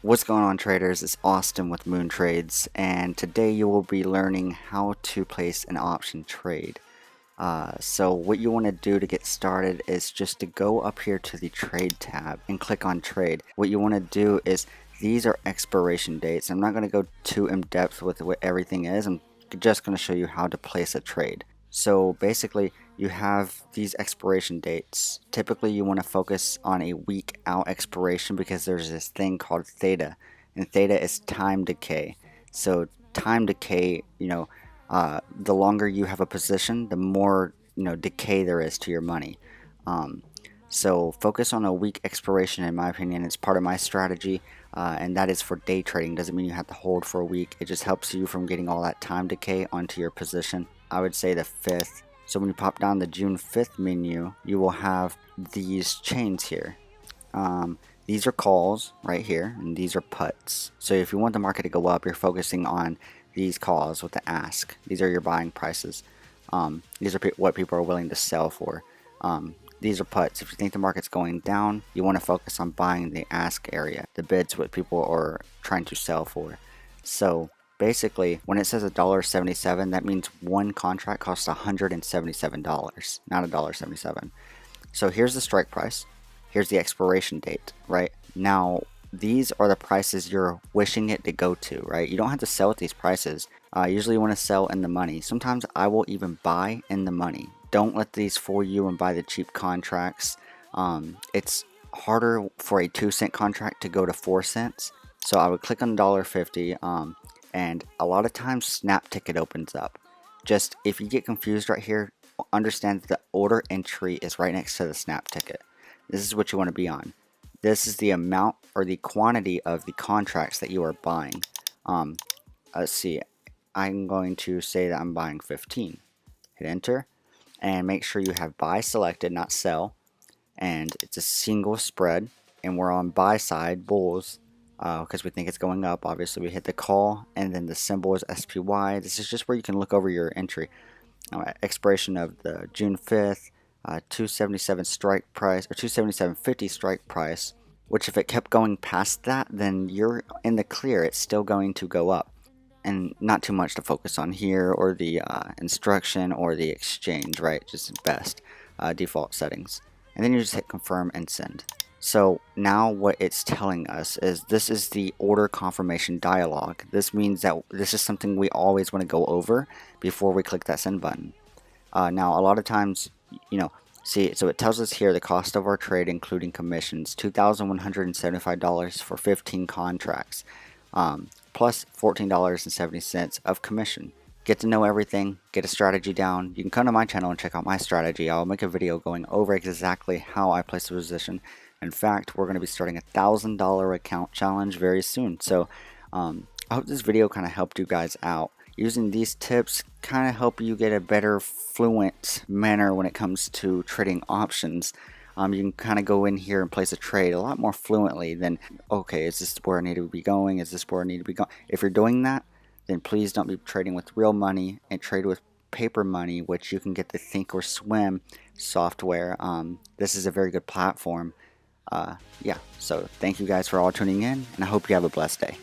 What's going on, traders? It's Austin with Moon Trades, and today you will be learning how to place an option trade. So what you want to do to get started is just to go up here to the trade tab and click on trade. What you want to do is, these are expiration dates. I'm not going to go too in depth with what everything is. I'm just going to show you how to place a trade. So basically, you have these expiration dates. Typically you want to focus on a week out expiration because there's this thing called theta, and theta is time decay. So time decay, the longer you have a position, the more decay there is to your money. So focus on a week expiration. In my opinion, it's part of my strategy, and that is for day trading. Doesn't mean you have to hold for a week. It just helps you from getting all that time decay onto your position. I would say the 5th. So when you pop down the June 5th menu, you will have these chains here. These are calls right here, and these are puts. So if you want the market to go up, you're focusing on these calls with the ask. These are your buying prices. These are what people are willing to sell for. These are puts. If you think the market's going down, you want to focus on buying the ask area. The bid's what people are trying to sell for. So basically, when it says $1.77, that means one contract costs $177, not $1.77. So here's the strike price. Here's the expiration date, right? Now, these are the prices you're wishing it to go to, right? You don't have to sell at these prices. Usually you want to sell in the money. Sometimes I will even buy in the money. Don't let these fool you and buy the cheap contracts. It's harder for a 2-cent contract to go to 4 cents. So I would click on $1.50, and a lot of times snap ticket opens up. Just if you get confused right here, understand that the order entry is right next to the snap ticket. This is what you want to be on. This is the amount or the quantity of the contracts that you are buying. Let's see, I'm going to say that I'm buying 15. Hit enter and make sure you have buy selected, not sell, and it's a single spread, and we're on buy side bulls because we think it's going up. Obviously we hit the call, and then the symbol is SPY. This is just where you can look over your entry. Expiration of the June 5th, 277 strike price, or 277.50 strike price, which if it kept going past that, then you're in the clear. It's still going to go up. And not too much to focus on here, or the instruction, or the exchange, right? Just best default settings. And then you just hit confirm and send. So now what it's telling us is, this is the order confirmation dialog. This means that this is something we always want to go over before we click that send button. Now a lot of times, see, so it tells us here the cost of our trade including commissions, $2,175 for 15 contracts, plus $14.70 of commission. Get to know everything, get a strategy down. You can come to my channel and check out my strategy. I'll make a video going over exactly how I place a position. In fact, we're going to be starting a $1,000 account challenge very soon. So I hope this video kind of helped you guys out. Using these tips kind of help you get a better fluent manner when it comes to trading options. You can kind of go in here and place a trade a lot more fluently than, okay, is this where I need to be going? Is this where I need to be going? If you're doing that, then please don't be trading with real money and trade with paper money, which you can get the Think or Swim software. This is a very good platform. Yeah, so thank you guys for all tuning in, and I hope you have a blessed day.